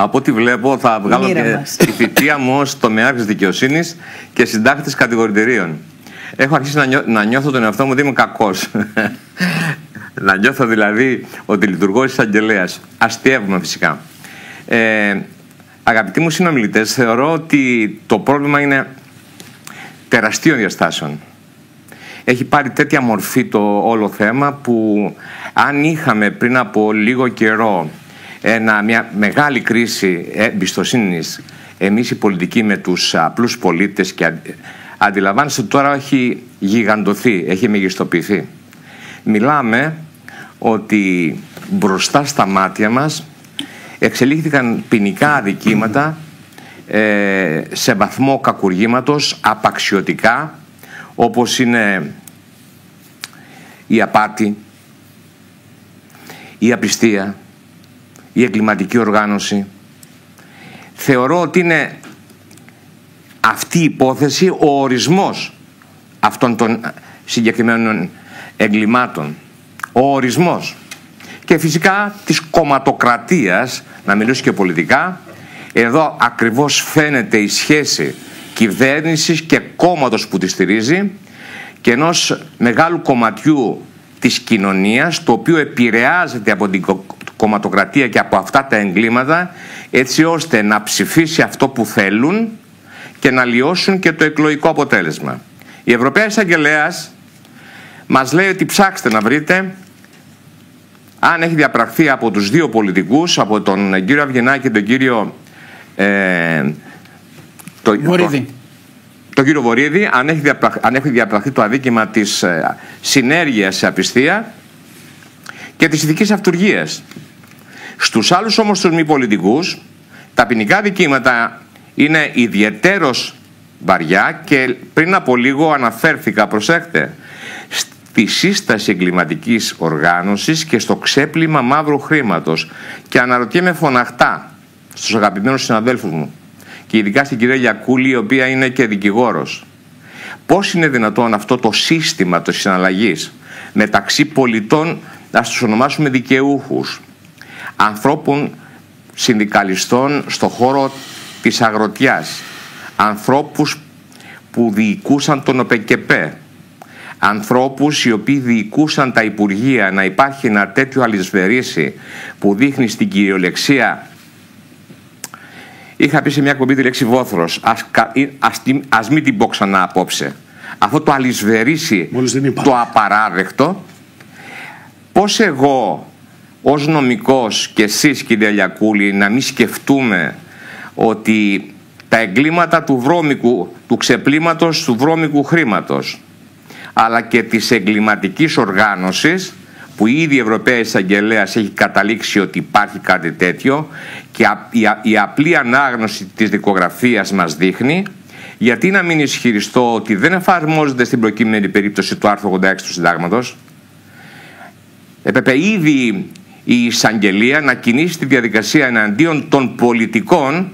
Από ό,τι βλέπω θα βγάλω και τη θητεία μου ως τομεάρχης δικαιοσύνης και συντάκτης κατηγορητηρίων. Έχω αρχίσει να νιώθω τον εαυτό μου ότι είμαι κακός. Να νιώθω δηλαδή ότι λειτουργώ ως εισαγγελέας. Αστειεύουμε φυσικά. Αγαπητοί μου συνομιλητές, θεωρώ ότι το πρόβλημα είναι τεραστίων διαστάσεων. Έχει πάρει τέτοια μορφή το όλο θέμα που αν είχαμε πριν από λίγο καιρό μια μεγάλη κρίση εμπιστοσύνης εμείς οι πολιτικοί με τους απλούς πολίτες και αντιλαμβάνεστε ότι τώρα έχει γιγαντωθεί, έχει μεγιστοποιηθεί. Μιλάμε ότι μπροστά στα μάτια μας εξελίχθηκαν ποινικά αδικήματα σε βαθμό κακουργήματος, απαξιωτικά, όπως είναι η απάτη, η απιστία, η εγκληματική οργάνωση. Θεωρώ ότι είναι αυτή η υπόθεση ο ορισμός αυτών των συγκεκριμένων εγκλημάτων. Ο ορισμός. Και φυσικά της κομματοκρατίας, να μιλήσω και πολιτικά, εδώ ακριβώς φαίνεται η σχέση κυβέρνησης και κόμματος που τη στηρίζει και ενός μεγάλου κομματιού της κοινωνίας, το οποίο επηρεάζεται από την κομματοκρατία και από αυτά τα εγκλήματα, έτσι ώστε να ψηφίσει αυτό που θέλουν και να λιώσουν και το εκλογικό αποτέλεσμα. Η Ευρωπαία Εισαγγελέας μας λέει ότι ψάξτε να βρείτε αν έχει διαπραχθεί από τους δύο πολιτικούς, από τον κύριο Αυγενάκη και τον κύριο τον κύριο Βορίδη, αν έχει διαπραχθεί το αδίκημα της συνέργειας σε απιστία και της ηθικής αυτουργίας. Στους άλλους όμως τους μη πολιτικούς τα ποινικά δικήματα είναι ιδιαιτέρως βαριά και πριν από λίγο αναφέρθηκα, προσέχτε, στη σύσταση εγκληματικής οργάνωσης και στο ξέπλυμα μαύρου χρήματος. Και αναρωτιέμαι φωναχτά στους αγαπημένους συναδέλφους μου και ειδικά στην κυρία Γιακούλη, η οποία είναι και δικηγόρος, πώς είναι δυνατόν αυτό το σύστημα της συναλλαγής μεταξύ πολιτών, να τους ονομάσουμε δικαιούχους, ανθρώπων συνδικαλιστών στο χώρο της αγροτιάς, ανθρώπους που διοικούσαν τον ΟΠΕΚΕΠΕ, ανθρώπους οι οποίοι διοικούσαν τα Υπουργεία, να υπάρχει ένα τέτοιο αλυσβερίσι που δείχνει στην κυριολεξία. Είχα πει σε μια εκπομπή τη λέξη βόθρος, ας μην την πω ξανά απόψε. Αυτό το αλυσβερίσι, το απαράδεκτο, πώς εγώ ως νομικός και εσείς κύριε Λιακούλη να μην σκεφτούμε ότι τα εγκλήματα του ξεπλήματος του βρώμικου χρήματος, αλλά και της εγκληματικής οργάνωσης, που ήδη η Ευρωπαία Εισαγγελέας έχει καταλήξει ότι υπάρχει κάτι τέτοιο και η απλή ανάγνωση της δικογραφίας μας δείχνει, γιατί να μην ισχυριστώ ότι δεν εφαρμόζεται στην προκείμενη περίπτωση του άρθρου 86 του Συντάγματος. Έπρεπε ήδη η Εισαγγελία να κινήσει τη διαδικασία εναντίον των πολιτικών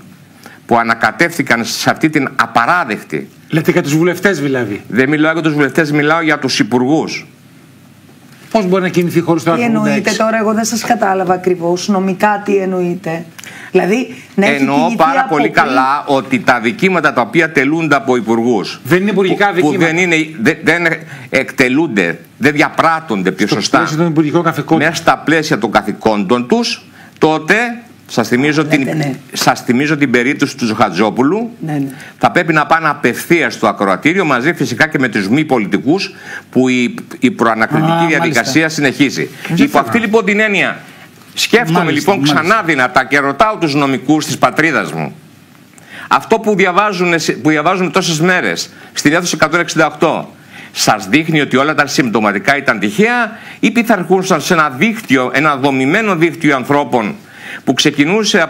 που ανακατεύθηκαν σε αυτή την απαράδεκτη. Λέτε για τους βουλευτές δηλαδή? Δεν μιλάω για τους βουλευτές, μιλάω για τους υπουργούς. Πώς μπορεί να κινηθεί χωρίς το άρθρο 86? Τι εννοείτε τώρα, εγώ δεν σας κατάλαβα ακριβώς. Νομικά τι εννοείτε? Δηλαδή, εννοώ πάρα πολύ καλά ότι τα δικήματα τα οποία τελούνται από υπουργούς, δεν είναι υπουργικά δικήματα, που δεν εκτελούνται, δεν διαπράττονται πιο σωστά μέσα στα πλαίσια των καθηκόντων τους, τότε σας θυμίζω την περίπτωση του Ζωχατζόπουλου. Θα πρέπει να πάνε απευθείας στο ακροατήριο, μαζί φυσικά και με τους μη πολιτικούς, που η προανακριτική διαδικασία συνεχίζει. Υπό αυτή λοιπόν την έννοια σκέφτομαι λοιπόν ξανά δυνατά και ρωτάω τους νομικούς της πατρίδας μου, αυτό που διαβάζουν τόσες μέρες στην αίθουσα 168, σας δείχνει ότι όλα τα συμπτωματικά ήταν τυχαία ή πειθαρχούσαν σε ένα δομημένο δίκτυο ανθρώπων που ξεκινούσε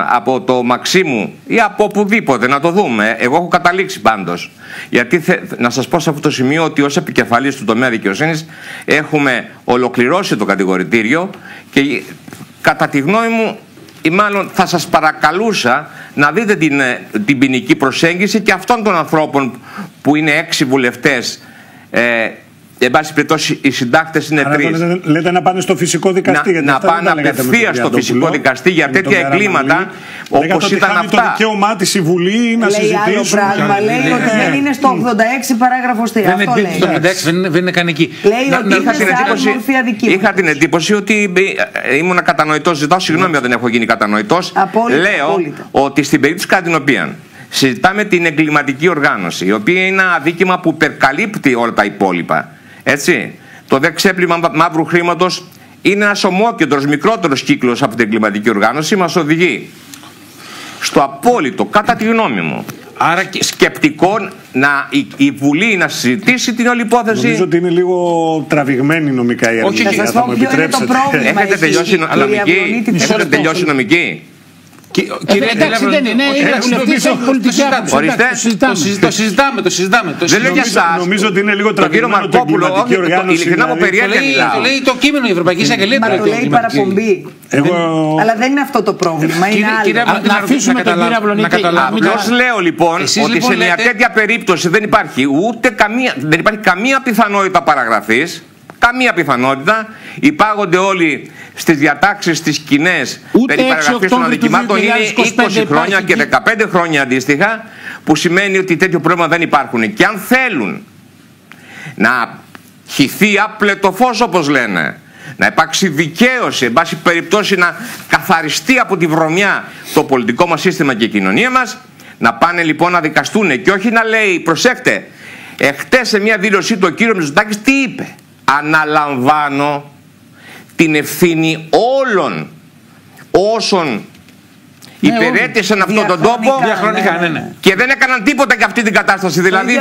από το Μαξίμου ή από οπουδήποτε, να το δούμε. Εγώ έχω καταλήξει πάντως. Γιατί να σας πω σε αυτό το σημείο ότι ως επικεφαλής του τομέα δικαιοσύνης έχουμε ολοκληρώσει το κατηγορητήριο και κατά τη γνώμη μου, ή μάλλον θα σας παρακαλούσα να δείτε την ποινική προσέγγιση και αυτών των ανθρώπων που είναι 6 βουλευτές εν πάση περιπτώσει, οι συντάκτες είναι τρεις. Λέτε να πάνε στο φυσικό δικαστή. Να πάνε απευθείας στο φυσικό δικαστή για τέτοια εγκλήματα όπως ήταν αυτά. Το δικαίωμά της η Βουλή να συζητήσουν. Λέει άλλο πράγμα. Λέει ότι δεν είναι στο 86 παράγραφος 3. Αυτό λέει. Το 86 δεν είναι καν εκεί. Λέει ότι είναι σε άλλη μορφή αδικήματος. Είχα την εντύπωση ότι ήμουν κατανοητός. Ζητάω συγγνώμη αν δεν έχω γίνει κατανοητός. Λέω ότι στην περίπτωση κατά την οποία συζητάμε την εγκληματική οργάνωση, η οποία είναι ένα αδίκημα που υπερκαλύπτει όλα τα υπόλοιπα. Έτσι. Το δε ξέπλυμα μαύρου χρήματος είναι ένας ομόκεντρος, μικρότερος κύκλος από την εγκληματική οργάνωση, μας οδηγεί στο απόλυτο, κατά τη γνώμη μου, άρα και σκεπτικό η Βουλή να συζητήσει την όλη υπόθεση. Νομίζω ότι είναι λίγο τραβηγμένη νομικά η ερμηνεία. Θα σας πω ποιο είναι το πρόβλημα. Έχετε τελειώσει νομική? Έχετε τελειώσει νομική? Κύριε Ντελάβρο, δεν είναι πολιτική άποψη. Το συζητάμε. Δεν λέω για εσάς. Νομίζω ότι είναι λίγο τραβηγμένο. Τον κύριο Μαρκόπουλο, ειλικρινά μου περιέργεια μιλάω. Το λέει το κείμενο η Ευρωπαϊκή Εισαγγελία. Μα το λέει παραπομπή. Αλλά δεν είναι αυτό το πρόβλημα. Είναι άλλο. Να αφήσουμε τον κύριο Αυλονίτη. Απλώς λέω λοιπόν ότι σε μια τέτοια περίπτωση δεν υπάρχει καμία πιθανότητα παραγραφής. Καμία πιθανότητα. Υπάγονται όλοι στις διατάξεις τις κοινές περί παραγραφής των αδικημάτων. Είναι 20 χρόνια και 15 χρόνια αντίστοιχα, που σημαίνει ότι τέτοιο πρόβλημα δεν υπάρχουν. Και αν θέλουν να χυθεί άπλετο φως, όπως λένε, να υπάρξει δικαίωση, εν πάση περιπτώσει να καθαριστεί από τη βρωμιά το πολιτικό μας σύστημα και η κοινωνία μας, να πάνε λοιπόν να δικαστούν. Και όχι να λέει, προσέξτε, εχθές σε μια δήλωσή του ο κύριος Μητσοτάκης τι είπε? Αναλαμβάνω την ευθύνη όλων όσων υπηρέτησαν αυτόν τον τόπο και δεν έκαναν τίποτα για αυτή την κατάσταση. Δηλαδή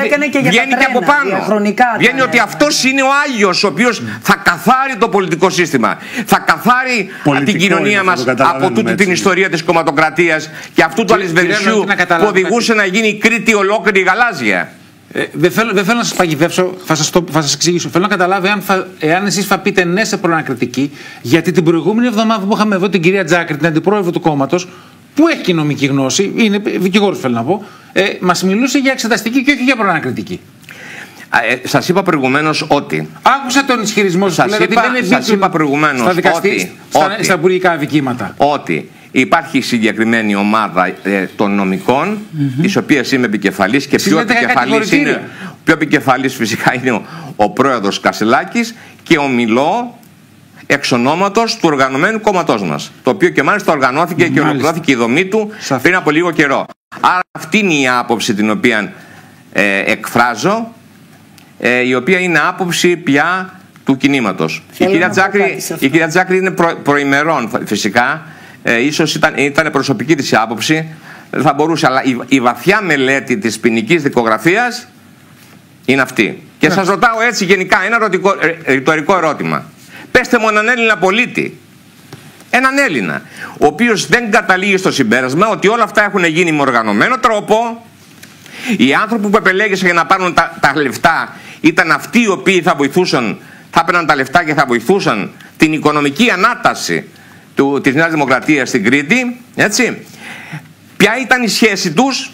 βγαίνει και από πάνω. Βγαίνει ότι αυτός είναι ο Άγιος ο οποίος θα καθάρει το πολιτικό σύστημα. Θα καθάρει την κοινωνία μας από τούτη την ιστορία της κομματοκρατίας και αυτού του αλυσβερισσιού που οδηγούσε να γίνει η Κρήτη ολόκληρη γαλάζια. Δεν θέλω να σας παγιδεύσω, θα σας εξηγήσω. Θέλω να καταλάβω εάν εσείς θα πείτε ναι σε προανακριτική, γιατί την προηγούμενη εβδομάδα που είχαμε εδώ την κυρία Τζάκρη, την αντιπρόεδρο του κόμματος, που έχει και νομική γνώση, είναι δικηγόρος θέλω να πω, μας μιλούσε για εξεταστική και όχι για προανακριτική. Σας είπα προηγουμένως ότι. Άκουσα τον ισχυρισμό σας. Σας είπα προηγουμένως ότι. Στα υπουργικά αδικήματα. Ότι υπάρχει συγκεκριμένη ομάδα των νομικών, της οποίας είμαι επικεφαλής και πιο επικεφαλής φυσικά είναι ο πρόεδρος Κασελάκης, και ομιλώ εξ ονόματος του οργανωμένου κόμματός μας, το οποίο και μάλιστα οργανώθηκε και ολοκληρώθηκε η δομή του πριν από λίγο καιρό. Άρα αυτή είναι η άποψη την οποία εκφράζω, η οποία είναι άποψη πια του κινήματος. Η κυρία Τζάκρη είναι προημερών φυσικά, ίσως ήταν προσωπική της άποψη, δεν θα μπορούσε, αλλά η βαθιά μελέτη της ποινικής δικογραφίας είναι αυτή. Και σας ρωτάω έτσι γενικά ένα ρητορικό ερώτημα. Πέστε μου έναν Έλληνα πολίτη, έναν Έλληνα, ο οποίος δεν καταλήγει στο συμπέρασμα ότι όλα αυτά έχουν γίνει με οργανωμένο τρόπο. Οι άνθρωποι που επελέγησαν για να πάρουν τα λεφτά ήταν αυτοί οι οποίοι θα έπαιρναν τα λεφτά και θα βοηθούσαν την οικονομική ανάταση της Νέας Δημοκρατίας στην Κρήτη, έτσι. Ποια ήταν η σχέση τους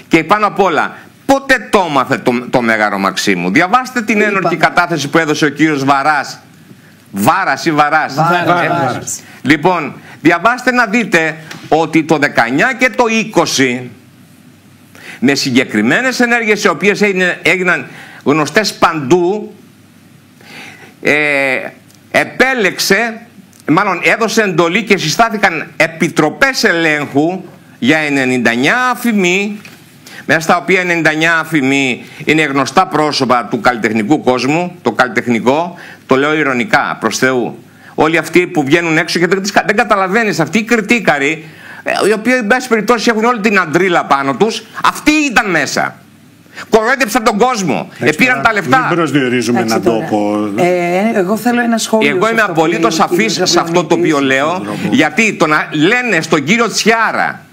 και πάνω απ' όλα πότε το έμαθε το Μέγαρο Μαξίμου? Διαβάστε την ένορκη κατάθεση που έδωσε ο κύριος Βαράς. Βάρας ή Βαράς? Βάρας. Λοιπόν, διαβάστε να δείτε ότι το 19 και το 20 με συγκεκριμένες ενέργειες οι οποίες έγιναν γνωστές παντού, επέλεξε, μάλλον έδωσε εντολή και συστάθηκαν επιτροπές ελέγχου για 99 αφημί, μέσα στα οποία 99 αφημί είναι γνωστά πρόσωπα του καλλιτεχνικού κόσμου, το καλλιτεχνικό, το λέω ειρωνικά προς Θεού. Όλοι αυτοί που βγαίνουν έξω και δεν καταλαβαίνεις, αυτοί οι κριτήκαροι, οι οποίοι εν πάση περιπτώσει έχουν όλη την αντρίλα πάνω τους, αυτοί ήταν μέσα. Κοροϊδέψαν τον κόσμο. Πήραν τα λεφτά. Δεν προσδιορίζουμε έναν τόπο. Εγώ θέλω ένα σχόλιο. Εγώ είμαι απολύτως σαφής σε αυτό το οποίο λέω, γιατί το να λένε στον κύριο Τσιάρα,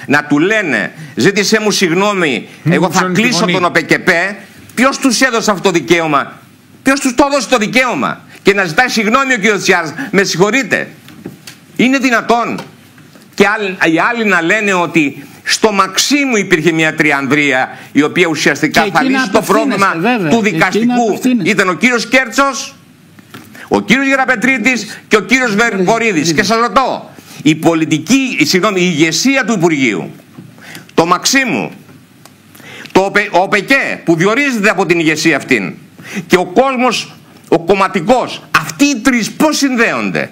να του λένε ζήτησέ μου συγγνώμη, εγώ θα κλείσω τον ΟΠΕΚΕΠΕ, ποιος τους έδωσε αυτό το δικαίωμα? Ποιος τους το έδωσε το δικαίωμα? Και να ζητάει συγγνώμη ο κύριος Τσιάρας? Με συγχωρείτε, είναι δυνατόν? Και οι άλλοι να λένε ότι Στο Μαξίμου υπήρχε μια τριανδρία η οποία ουσιαστικά θα λύσει το πρόβλημα του δικαστικού. Ήταν ο κύριος Κέρτσος, ο κύριος Γεραπετρίτης και ο κύριος Βορίδης. Και σας ρωτώ, η ηγεσία του Υπουργείου, το Μαξίμου, ο ΟΠΕΚΕ που διορίζεται από την ηγεσία αυτήν και ο κόσμος, ο κομματικός, αυτοί οι τρεις πώς συνδέονται?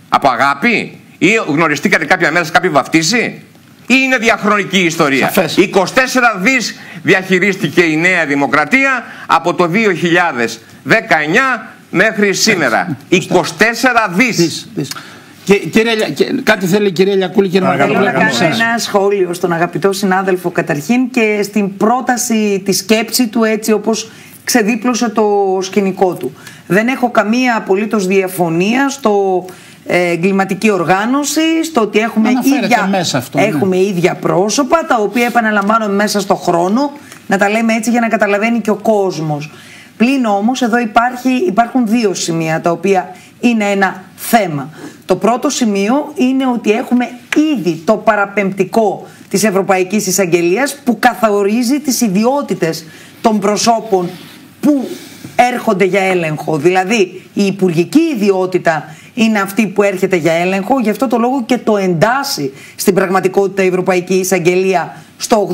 Από αγάπη ή γνωριστήκατε κάποια μέρα σε κάποια βαφτίση ή είναι διαχρονική ιστορία? Σαφές. 24 δις διαχειρίστηκε η Νέα Δημοκρατία από το 2019 μέχρι σήμερα. 24 δις. Κάτι θέλει η κυρία Λιακούλη, κύριε Μαργαρίου. Θέλω να κάνω ένα σχόλιο στον αγαπητό συνάδελφο καταρχήν και στην πρόταση, τη σκέψη του έτσι όπως ξεδίπλωσε το σκηνικό του. Δεν έχω καμία απολύτως διαφωνία στο εγκληματική οργάνωση, στο ότι έχουμε ίδια πρόσωπα, τα οποία επαναλαμβάνω μέσα στο χρόνο, να τα λέμε έτσι για να καταλαβαίνει και ο κόσμος. Πλην όμως εδώ υπάρχουν δύο σημεία τα οποία είναι ένα θέμα. Το πρώτο σημείο είναι ότι έχουμε ήδη το παραπεμπτικό της Ευρωπαϊκής Εισαγγελίας που καθορίζει τις ιδιότητες των προσώπων που έρχονται για έλεγχο. Δηλαδή η υπουργική ιδιότητα είναι αυτή που έρχεται για έλεγχο, γι' αυτό το λόγο και το εντάσσει στην πραγματικότητα η Ευρωπαϊκή Εισαγγελία στο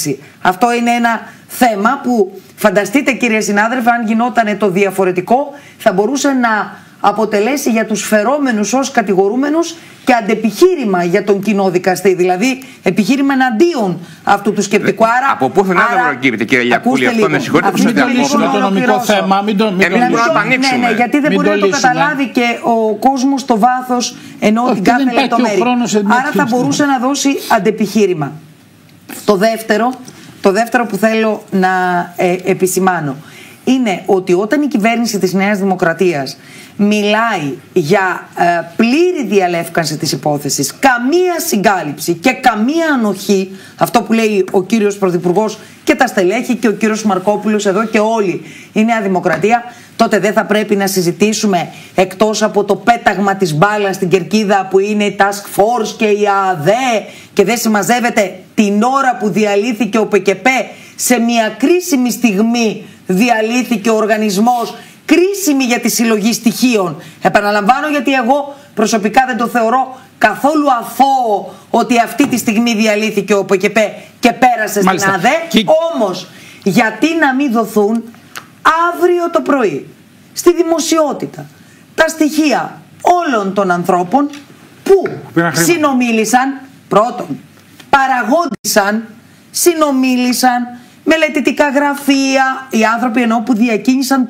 86. Αυτό είναι ένα θέμα που φανταστείτε, κύριε συνάδελφε, αν γινόταν το διαφορετικό θα μπορούσε να αποτελέσει για τους φερόμενους ως κατηγορούμενους και αντεπιχείρημα για τον κοινό δικαστή, δηλαδή επιχείρημα εναντίον αυτού του σκεπτικού. Άρα, από πού θα προκύπτει, κύριε Λιακούλη, αυτό με συγχωρείτε που μην το λύσουμε το νομικό θέμα, μην το ανοίξουμε. Ναι, γιατί δεν μπορεί να το καταλάβει και ο κόσμος στο βάθος ενώ την κάθε λεπτομέρεια. Άρα θα μπορούσε να δώσει αντεπιχείρημα. Το δεύτερο που θέλω να επισημάνω είναι ότι όταν η κυβέρνηση της Νέας Δημοκρατίας μιλάει για πλήρη διαλεύκανση της υπόθεσης, καμία συγκάλυψη και καμία ανοχή, αυτό που λέει ο κύριος Πρωθυπουργός και τα στελέχη και ο κύριος Μαρκόπουλος εδώ και όλοι η Νέα Δημοκρατία, τότε δεν θα πρέπει να συζητήσουμε εκτός από το πέταγμα της μπάλας στην κερκίδα που είναι η Task Force και η ΑΔΕ και δεν συμμαζεύεται την ώρα που διαλύθηκε ο ΠΚΠ, σε μια κρίσιμη στιγμή διαλύθηκε ο οργανισμός, κρίσιμη για τη συλλογή στοιχείων. Επαναλαμβάνω, γιατί εγώ προσωπικά δεν το θεωρώ καθόλου αθώο ότι αυτή τη στιγμή διαλύθηκε ο ΠΚΠ και πέρασε στην ΑΔΕ. Όμως, γιατί να μην δοθούν αύριο το πρωί στη δημοσιότητα τα στοιχεία όλων των ανθρώπων που συνομίλησαν, πρώτον, παραγόντισαν, συνομίλησαν, μελετητικά γραφεία, οι άνθρωποι ενώ που διακίνησαν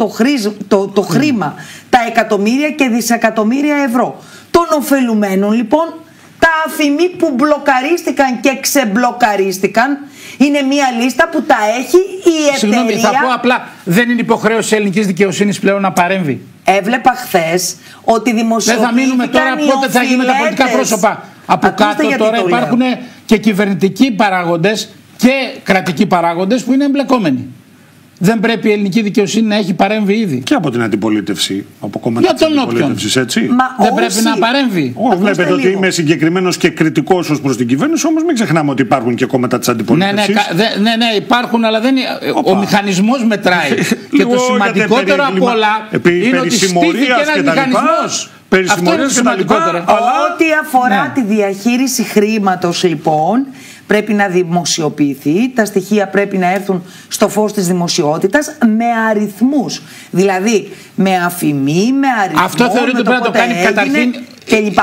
το χρήμα, τα εκατομμύρια και δισεκατομμύρια ευρώ των ωφελουμένων, λοιπόν, τα αφημί που μπλοκαρίστηκαν και ξεμπλοκαρίστηκαν. Είναι μια λίστα που τα έχει η εταιρεία. Συγγνώμη, θα πω απλά, δεν είναι υποχρέωση της ελληνικής δικαιοσύνης πλέον να παρέμβει? Έβλεπα χθες ότι δημοσιοποιήθηκαν. Δεν θα μείνουμε τώρα πότε θα γίνουν τα πολιτικά πρόσωπα. Από κάτω τώρα υπάρχουν και κυβερνητικοί παράγοντες και κρατικοί παράγοντες που είναι εμπλεκόμενοι. Δεν πρέπει η ελληνική δικαιοσύνη να έχει παρέμβει ήδη? Και από την αντιπολίτευση, από κόμματα της αντιπολίτευσης, έτσι. Δεν πρέπει να παρέμβει? Βλέπετε ότι είμαι συγκεκριμένος και κριτικός ως προς την κυβέρνηση, όμως μην ξεχνάμε ότι υπάρχουν και κόμματα της αντιπολίτευσης. Ναι, υπάρχουν, αλλά δεν είναι. Ο μηχανισμός μετράει. Και το σημαντικότερο απ' όλα είναι ότι στήθηκε ένας μηχανισμός. Αυτό είναι το σημαντικότερο. Ό,τι αφορά τη διαχείριση χρήματος, λοιπόν, πρέπει να δημοσιοποιηθεί, τα στοιχεία πρέπει να έρθουν στο φως της δημοσιότητας με αριθμούς. Δηλαδή με αφημί, με αριθμό. Αυτό θεωρείται ότι πρέπει να το κάνει καταρχήν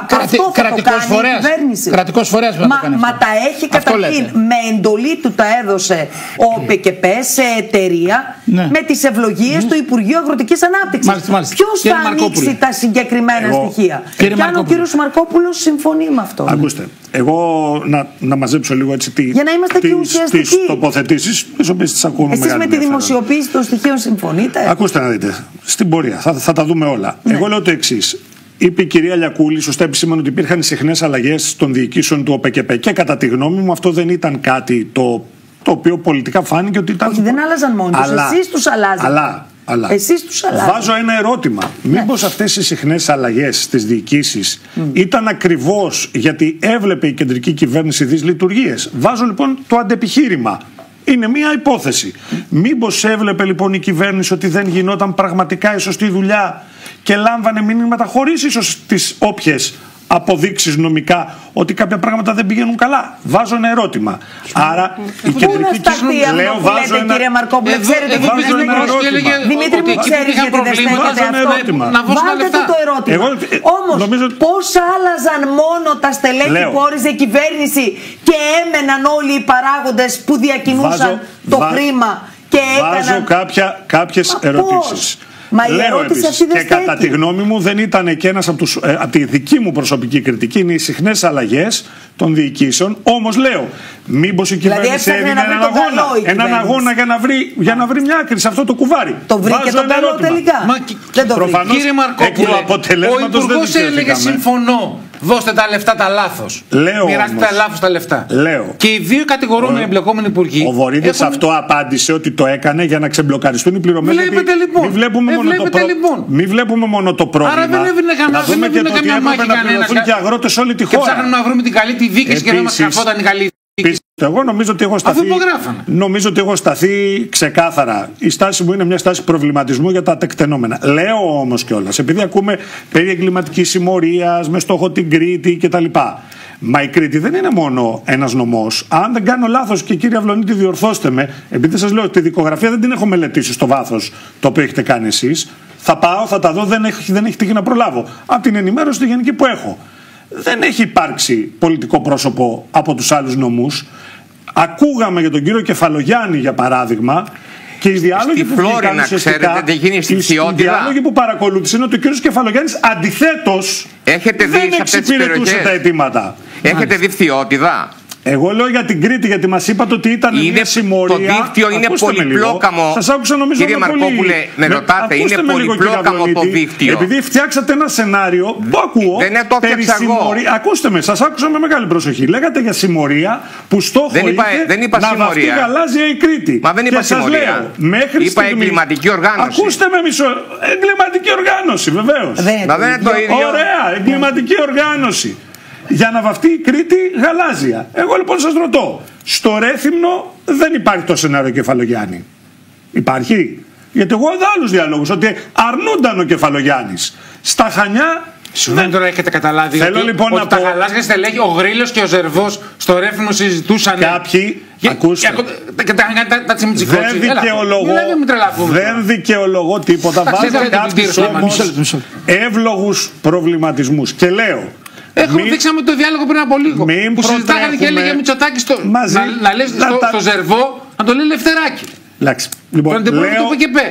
αυτό θα το κάνει η κυβέρνηση. Κρατικός φορέας πρέπει να το κάνει. Μα τα έχει καταρχήν. Με εντολή του τα έδωσε ο ΠΚΠ σε εταιρεία με τις ευλογίες του Υπουργείου Αγροτικής Ανάπτυξης. Ποιος θα ανοίξει τα συγκεκριμένα στοιχεία? Και αν ο κύριος Μαρκόπουλος συμφωνεί με αυτό. Ακούστε, εγώ να μαζέψω λίγο έτσι τις τοποθετήσεις, τις οποίες τις ακούω. Εσείς με τη δημοσιοποίηση των στοιχείων συμφωνείτε? Ακούστε να δείτε, στην πορεία θα τα δούμε όλα. Εγώ λέω το εξής. Είπε η κυρία Λιακούλη, σωστά επισήμανε ότι υπήρχαν συχνές αλλαγές των διοικήσεων του ΟΠΚΠ και κατά τη γνώμη μου αυτό δεν ήταν κάτι το οποίο πολιτικά φάνηκε ότι ήταν. Όχι, δεν άλλαζαν μόνοι τους, εσείς τους αλλάζετε. Αλλά εσείς τους αλλάζετε. Βάζω ένα ερώτημα. Μήπως αυτές οι συχνές αλλαγές στις διοικήσεις ήταν ακριβώς γιατί έβλεπε η κεντρική κυβέρνηση δυσλειτουργίες? Βάζω λοιπόν το αντεπιχείρημα. Είναι μία υπόθεση. Μήπως έβλεπε λοιπόν η κυβέρνηση ότι δεν γινόταν πραγματικά η σωστή δουλειά και λάμβανε μηνύματα χωρίς ίσως τις όποιες αποδείξεις νομικά ότι κάποια πράγματα δεν πηγαίνουν καλά? Βάζω ένα ερώτημα. Άρα η κεντρική κυβέρνηση. Λέω, βάζω ένα. Κύριε Μαρκόπουλε, ξέρετε τι Δημήτρη μου, ξέρει γιατί δεν στέκεται αυτό. Βάλτε το ερώτημα. Όμως, πώς άλλαζαν μόνο τα στελέχη που όριζε η κυβέρνηση και έμεναν όλοι οι παράγοντες που διακινούσαν το χρήμα και έκαναν. Βάζω κάποιες ερωτήσεις. Μα η ερώτηση αυτή δεν και κατά τη γνώμη μου δεν ήταν και ένας από τη δική μου προσωπική κριτική είναι οι συχνές αλλαγές των διοικήσεων. Όμως λέω, μήπως η κυβέρνηση έδινε έναν αγώνα για να βρει μια άκρη σε αυτό το κουβάρι? Το βρήκε το καλό τελικά? Δεν το βρήκε. Κύριε Μαρκόπουλε, ο Υπουργός έλεγε συμφωνώ. Δώστε τα λεφτά τα λάθος. Μοιράστε τα λάθος τα λεφτά. Και οι δύο κατηγορούμενοι εμπλεκόμενοι υπουργοί. Ο Βορίδης αυτό απάντησε ότι το έκανε για να ξεμπλοκαριστούν οι πληρωμές. Βλέπετε λοιπόν. Μην βλέπουμε μόνο το πρόβλημα. Άρα δεν έβγαινε κανένα. Δεν έβγαινε καμιά μάχη κανένα. Και αγρότες όλη τη χώρα. Και ψάχνουμε να βρούμε την καλή τη δίκηση και να μας καθόταν η καλή. Εγώ νομίζω ότι έχω σταθεί ξεκάθαρα. Η στάση μου είναι μια στάση προβληματισμού για τα τεκτενόμενα. Λέω όμως κιόλας, επειδή ακούμε περί εγκληματικής συμμορίας με στόχο την Κρήτη κτλ. Μα η Κρήτη δεν είναι μόνο ένας νομός. Αν δεν κάνω λάθος, και κύριε Αυλονίτη, διορθώστε με, επειδή σας λέω ότι τη δικογραφία δεν την έχω μελετήσει στο βάθος το οποίο έχετε κάνει εσείς. Θα πάω, θα τα δω, δεν έχει τύχει να προλάβω. Από την ενημέρωση τη γενική που έχω. Δεν έχει υπάρξει πολιτικό πρόσωπο από τους άλλους νομούς. Ακούγαμε για τον κύριο Κεφαλογιάννη, για παράδειγμα, και οι διάλογοι που βγήκαν ουσιαστικά, οι διάλογοι που παρακολούθησε είναι ότι ο κύριος Κεφαλογιάννης αντιθέτως δεν εξυπηρετούσε τα αιτήματα. Έχετε δει φθιότητα? Εγώ λέω για την Κρήτη, γιατί μας είπατε ότι ήταν μια συμμορία. Το δίκτυο είναι πολυπλόκαμο. Σας άκουσα, νομίζω, κύριε Μαρκόπουλε, με ρωτάτε, είναι πολυπλόκαμο το δίκτυο. Επειδή φτιάξατε ένα σενάριο που ακούω περί συμμορία. Ακούστε με, σας άκουσα με μεγάλη προσοχή. Λέγατε για συμμορία που στόχο είχε να βαφτεί γαλάζια η Κρήτη. Μα δεν είπα συμμορία. Είπα εγκληματική οργάνωση. Ακούστε με μισό. Εγκληματική οργάνωση, βεβαίως. Μα δεν είναι το ίδιο. Ωραία, εγκληματική οργάνωση. Για να βαφτεί η Κρήτη γαλάζια. Εγώ λοιπόν σας ρωτώ, στο Ρέθυμνο δεν υπάρχει το σενάριο Κεφαλογιάννη. Υπάρχει? Γιατί εγώ είδα άλλους διαλόγους ότι αρνούνταν ο Κεφαλογιάννης. Στα Χανιά. Συγγνώμη, τώρα έχετε καταλάβει Θέλω λοιπόν ότι τα γαλάζια στελέχη, ο Γρήλος και ο Ζερβός στο Ρέθυμνο συζητούσαν. Κάποιοι. Ακούστε. Δεν δικαιολογώ τίποτα. Βάζω κάποιους όμως εύλογους προβληματισμούς. Και λέω. Δείξαμε το διάλογο πριν από λίγο. Που συζητάγανε και έλεγε Μητσοτάκη να λέει στο Ζερβό να το λέει Λευτεράκη. Εντάξει. Λοιπόν,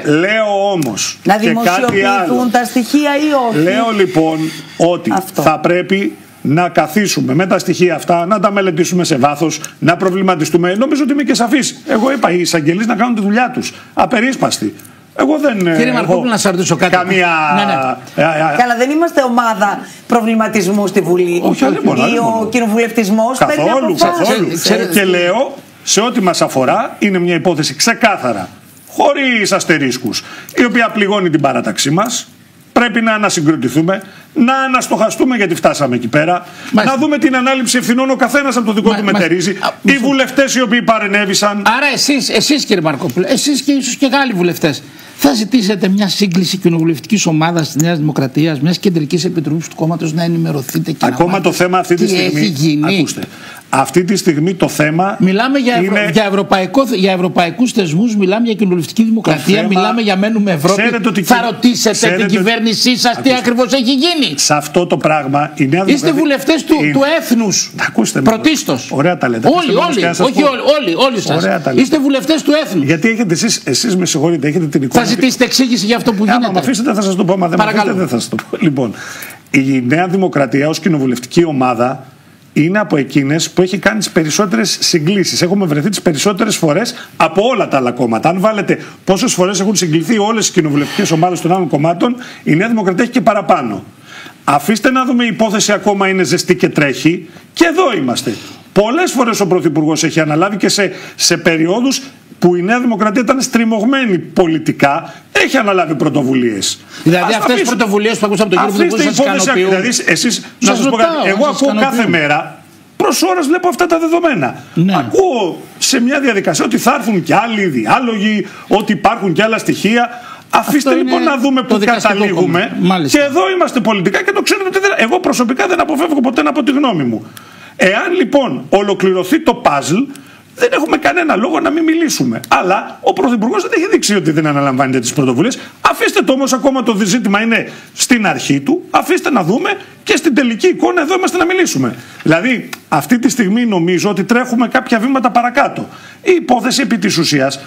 λέω όμως. Να δημοσιοποιηθούν τα στοιχεία ή όχι? Λέω λοιπόν ότι θα πρέπει να καθίσουμε με τα στοιχεία αυτά, να τα μελετήσουμε σε βάθος, να προβληματιστούμε. Νομίζω ότι είμαι και σαφής. Εγώ είπα οι εισαγγελείς να κάνουν τη δουλειά τους. Απερίσπαστοι. Εγώ δεν. Κύριε Μαρκόπουλε, να σας ρωτήσω κάτι. Καλά, δεν είμαστε ομάδα προβληματισμού στη Βουλή. Όχι, ή ο κοινοβουλευτισμός. Καθόλου. Και λέω, σε ό,τι μας αφορά, είναι μια υπόθεση ξεκάθαρα, χωρίς αστερίσκους, η οποία πληγώνει την παράταξή μας. Πρέπει να ανασυγκροτηθούμε, να αναστοχαστούμε γιατί φτάσαμε εκεί πέρα, να δούμε την ανάληψη ευθυνών ο καθένας από το δικό του μετερίζει, οι βουλευτές οι οποίοι παρενέβησαν. Άρα εσείς κύριε Μαρκόπουλε, εσείς και ίσως και άλλοι βουλευτές, θα ζητήσετε μια σύγκληση κοινοβουλευτικής ομάδας της Νέας Δημοκρατίας, μιας κεντρικής επιτροπής του κόμματος, να ενημερωθείτε και ακόμα να το θέμα αυτή τη στιγμή. Ακούστε. Αυτή τη στιγμή το θέμα. Μιλάμε για ευρωπαϊκούς θεσμούς, μιλάμε για κοινοβουλευτική δημοκρατία, μιλάμε για μένουμε Ευρώπη. Θα ρωτήσετε την κυβέρνησή σας τι ακριβώς έχει γίνει. Σε αυτό το πράγμα η Νέα Δημοκρατία. Είστε βουλευτές του έθνους. Πρωτίστως. Ωραία τα λέτε. Όλοι σας. Είστε βουλευτές του έθνους. Γιατί έχετε εσείς με συγχωρείτε, έχετε την εικόνα. Θα ζητήσετε εξήγηση για αυτό που γίνεται. Αν με αφήσετε θα σας το πω, μα δεν με αφήσετε δεν θα σας το πω. Λοιπόν, η Νέα Δημοκρατία ως κοινοβουλευτική ομάδα είναι από εκείνες που έχει κάνει τις περισσότερες συγκλήσεις. Έχουμε βρεθεί τις περισσότερες φορές από όλα τα άλλα κόμματα. Αν βάλετε πόσες φορές έχουν συγκληθεί όλες οι κοινοβουλευτικές ομάδες των άλλων κομμάτων, η Νέα Δημοκρατία έχει και παραπάνω. Αφήστε να δούμε, η υπόθεση ακόμα είναι ζεστή και τρέχει. Και εδώ είμαστε. Πολλές φορές ο Πρωθυπουργός έχει αναλάβει και σε περιόδους που η Νέα Δημοκρατία ήταν στριμωγμένη πολιτικά, έχει αναλάβει πρωτοβουλίες. Δηλαδή αυτές τις πρωτοβουλίες που ακούσαμε από τον κύριο Πρωθυπουργό σας ικανοποιούν? Δηλαδή εσείς, να σας πω κάτι, εγώ ακούω κάθε μέρα, προς ώρας βλέπω αυτά τα δεδομένα. Ναι. Ακούω σε μια διαδικασία ότι θα έρθουν και άλλοι διάλογοι, ότι υπάρχουν και άλλα στοιχεία. Αφήστε λοιπόν να δούμε πού καταλήγουμε. Και εδώ είμαστε πολιτικά και το ξέρετε ότι εγώ προσωπικά δεν αποφεύγω ποτέ να πω τη γνώμη μου. Εάν λοιπόν ολοκληρωθεί το puzzle, δεν έχουμε κανένα λόγο να μην μιλήσουμε. Αλλά ο Πρωθυπουργός δεν έχει δείξει ότι δεν αναλαμβάνεται τις πρωτοβουλίες. Αφήστε το όμως, ακόμα το ζήτημα είναι στην αρχή του. Αφήστε να δούμε και στην τελική εικόνα εδώ είμαστε να μιλήσουμε. Δηλαδή, αυτή τη στιγμή νομίζω ότι τρέχουμε κάποια βήματα παρακάτω. Η υπόθεση επί της ουσίας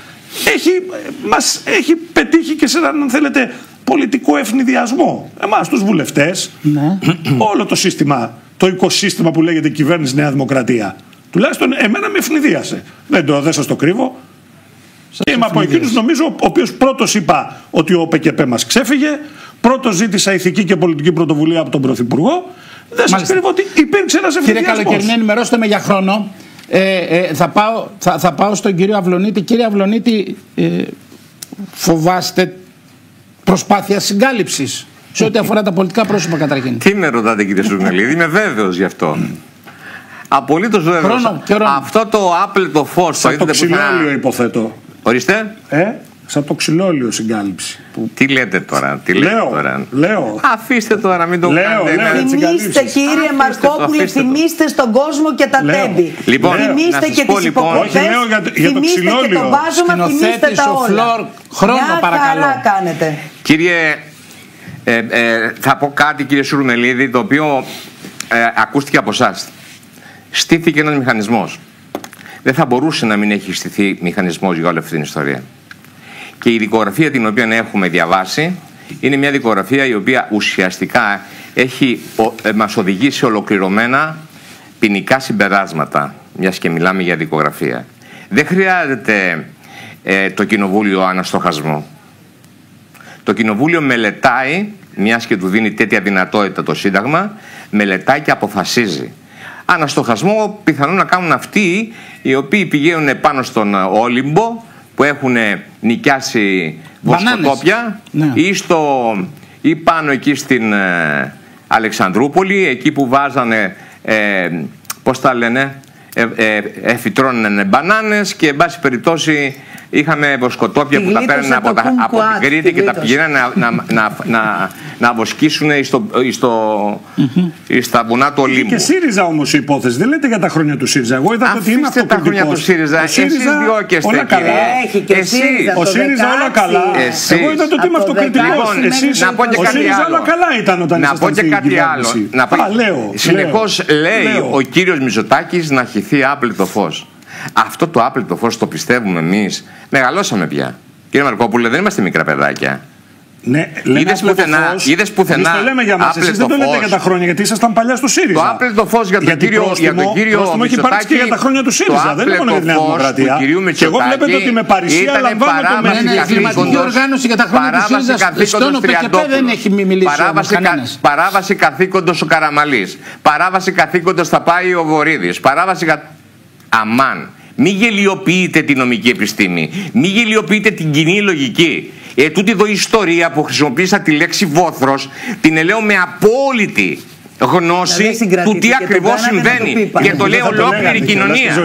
μας έχει πετύχει και σε έναν, αν θέλετε, πολιτικό ευνηδιασμό. Εμάς τους βουλευτές, ναι. Όλο το σύστημα, το οικοσύστημα που λέγεται κυβέρνηση Νέα Δημοκρατία. Τουλάχιστον εμένα με ευνηδίασε. Δεν σας το κρύβω. Και είμαι από εκείνους, νομίζω, ο οποίος πρώτος είπα ότι ο ΟΠΚΠ μας ξέφυγε, πρώτος ζήτησα ηθική και πολιτική πρωτοβουλία από τον Πρωθυπουργό. Δεν σας κρύβω ότι υπήρξε ένας ευνηδιασμός. Κύριε Καλοκαιρινή, ενημερώστε με για χρόνο. Θα πάω στον κύριο Αυλωνίτη. Κύριε Αυλωνίτη, φοβάστε προσπάθεια συγκάλυψης σε ό,τι αφορά τα πολιτικά πρόσωπα καταρχήν? Τι με ρωτάτε, κύριε Σουρνελίδη, είμαι βέβαιος γι' αυτό. Απολύτως βέβαιος. Αυτό το άπλετο φως. Σαν το ξυλόλιο υποθέτω. Ορίστε. Σαν το ξυλόλιο συγκάλυψη. Τι λέτε τώρα, Λέω. Αφήστε τώρα να μην το κάνετε. Θυμήστε, κύριε Μαρκόπουλε, θυμήστε στον κόσμο και τα τέμπη. Λοιπόν, θυμήστε και τις υποκριτές, θυμήστε και το βάζωμα, θυμήστε τα όλα. Χρόνο παρακαλώ. Μια χαρά κάνετε. Κύριε, θα πω κάτι, κύριε Σουρνελίδη, το οποίο ακούστηκε από εσάς. Στήθηκε ένας μηχανισμός. Δεν θα μπορούσε να μην έχει στηθεί μηχανισμός για όλη αυτή την ιστορία. Και η δικογραφία την οποία έχουμε διαβάσει είναι μια δικογραφία η οποία ουσιαστικά μας οδηγεί σε ολοκληρωμένα ποινικά συμπεράσματα, μιας και μιλάμε για δικογραφία. Δεν χρειάζεται το Κοινοβούλιο αναστοχασμό. Το Κοινοβούλιο μελετάει, μιας και του δίνει τέτοια δυνατότητα το Σύνταγμα, μελετάει και αποφασίζει. Αναστοχασμό πιθανόν να κάνουν αυτοί οι οποίοι πηγαίνουν πάνω στον Όλυμπο, που έχουν νοικιάσει βοσκοτόπια, ναι. Ή πάνω εκεί στην Αλεξανδρούπολη, εκεί που βάζανε, πώς τα λένε, φυτρώνανε μπανάνες και εν πάση περιπτώσει είχαμε βοσκοτόπια που τα παίρνουν από την Κρήτη και τα πηγαίνανε να βοσκήσουν στα βουνά του Ολύμπου. Και ΣΥΡΙΖΑ όμως η υπόθεση, δεν λέτε για τα χρόνια του ΣΥΡΙΖΑ. Εγώ είδα ότι είναι αυτοκριτικός. Τα χρόνια του ΣΥΡΙΖΑ, εσείς διώκεστε, κύριε. Ο ΣΥΡΙΖΑ όλα καλά. Εγώ είδα ότι είμαι αυτοκριτικός. Ο ΣΥΡΙΖΑ όλα καλά ήταν όταν ήσασταν στην κυβέρνηση. Συνεχώς λέει ο κύριος Μητσοτάκης να χυθεί άπλετο φως. Αυτό το άπλετο φως το πιστεύουμε εμείς? Μεγαλώσαμε πια. Κύριε Μαρκόπουλε, δεν είμαστε μικρά παιδάκια. Ναι, είδες πουθενά το λέμε για μας, εσείς δεν το λέτε για τα χρόνια, γιατί ήσασταν παλιά στο ΣΥΡΙΖΑ. Το άπλετο φως για τον κύριο Μητσοτάκη έχει υπάρξει και για τα χρόνια του ΣΥΡΙΖΑ, δεν είναι μόνο για την Νέα Δημοκρατία. Και εγώ βλέπετε ότι με παρησία λαμβάνω το μεσημέρι. Η κλιματική οργάνωση για τα χρόνια του ΣΥΡΙΖΑ στον ΟΠΚΠ δεν έχει μιλήσει κανένας. Παράβαση καθήκοντος ο Καραμαλής. Παράβαση καθήκοντος θα πάει ο Βορίδης. Αμάν, μη γελιοποιείτε τη νομική επιστήμη, μη γελιοποιείτε την κοινή λογική. Τούτη εδώ η ιστορία που χρησιμοποίησα τη λέξη βόθρος, την ελέω με απόλυτη γνώση του τι ακριβώς συμβαίνει. Και το λέει ολόκληρη κοινωνία.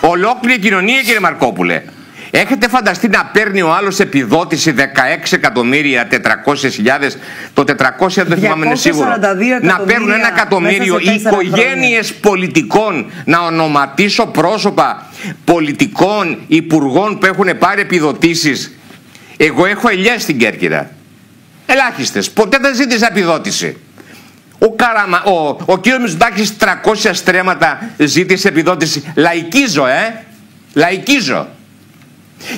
Ολόκληρη κοινωνία, κύριε Μαρκόπουλε. Έχετε φανταστεί να παίρνει ο άλλος επιδότηση 16.400.000, το 400 δεν θυμάμαι είναι σίγουρο, να παίρνουν 1 εκατομμύριο οικογένειες πολιτικών, να ονοματίσω πρόσωπα πολιτικών υπουργών που έχουν πάρει επιδοτήσεις? Εγώ έχω ελιές στην Κέρκυρα, ελάχιστες, ποτέ δεν ζήτησα επιδότηση. Ο κύριος Μητσοτάκης 300 στρέμματα ζήτησε επιδότηση. Λαϊκίζω.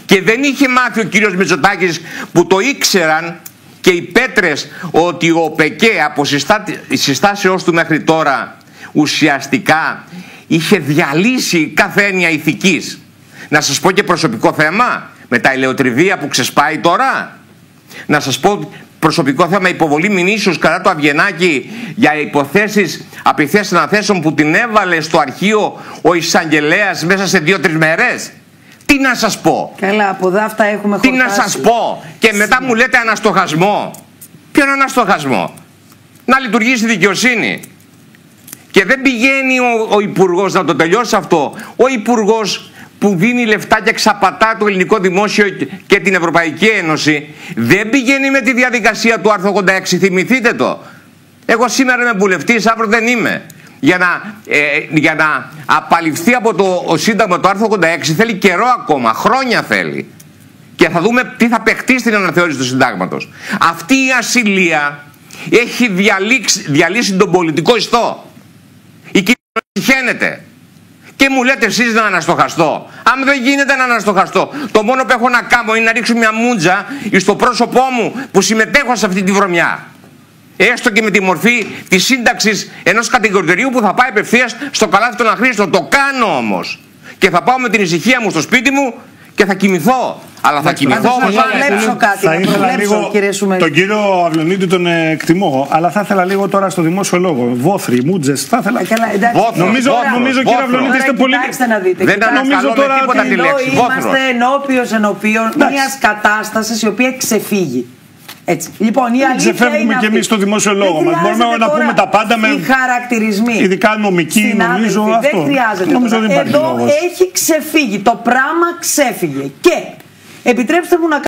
Και δεν είχε μάθει ο κύριος Μητσοτάκης, που το ήξεραν και οι πέτρες, ότι ο ΠΚ από συστάσεώς του μέχρι τώρα ουσιαστικά είχε διαλύσει κάθε έννοια ηθικής. Να σας πω και προσωπικό θέμα, με τα ελαιοτριβία που ξεσπάει τώρα. Να σας πω προσωπικό θέμα υποβολή μηνύσεως κατά του Αβγενάκη για υποθέσεις απειθέσεις αναθέσεων που την έβαλε στο αρχείο ο εισαγγελέας μέσα σε 2-3 μέρες. Τι να σας πω. Καλά, από δάφτα έχουμε χορτάσει. Τι να σας πω. Και μετά μου λέτε αναστοχασμό. Ποιον αναστοχασμό? Να λειτουργήσει η δικαιοσύνη. Και δεν πηγαίνει ο Υπουργός, να το τελειώσει αυτό, ο Υπουργός που δίνει λεφτά και ξαπατά το ελληνικό δημόσιο και την Ευρωπαϊκή Ένωση, δεν πηγαίνει με τη διαδικασία του άρθρου 86, θυμηθείτε το. Εγώ σήμερα είμαι βουλευτής, αύριο δεν είμαι. Για να απαλληφθεί από το Σύνταγμα το άρθρο 86 θέλει καιρό ακόμα, χρόνια θέλει. Και θα δούμε τι θα παιχτεί στην αναθεώρηση του Συντάγματος. Αυτή η ασυλία έχει διαλύσει τον πολιτικό ιστό. Η κοινωνία χαίνεται. Και μου λέτε εσείς να αναστοχαστώ. Αν δεν γίνεται να αναστοχαστώ, το μόνο που έχω να κάνω είναι να ρίξω μια μούτζα στο πρόσωπό μου που συμμετέχω σε αυτή τη βρωμιά. Έστω και με τη μορφή της σύνταξης ενός κατηγορητηρίου που θα πάει απευθείας στο καλάθι των αχρήστων. Το κάνω όμως. Και θα πάω με την ησυχία μου στο σπίτι μου και θα κοιμηθώ. Αλλά θα κοιμηθώ όμως. Θα ήθελα λίγο. Τον κύριο Αυλονίτη τον εκτιμώ, αλλά θα ήθελα λίγο τώρα στο δημόσιο λόγο. Βόθροι, μούτζες. Θα ήθελα. Νομίζω κύριε Αυλονίτη είστε πολύ. Δεν ανακαλώ με τίποτα τη λέξη. Είμαστε ενώπιον μιας κατάστασης η οποία ξεφύγει. Έτσι. Λοιπόν, η αλήθεια ξεφεύγουμε και εμείς στο δημόσιο λόγο μας. Μπορούμε να πούμε τα πάντα με χαρακτηρισμοί. Ειδικά νομική, νομίζω αυτό. Δεν χρειάζεται. Νομίζω δεν εδώ έχει ξεφύγει. Το πράγμα ξέφυγε. Και επιτρέψτε μου να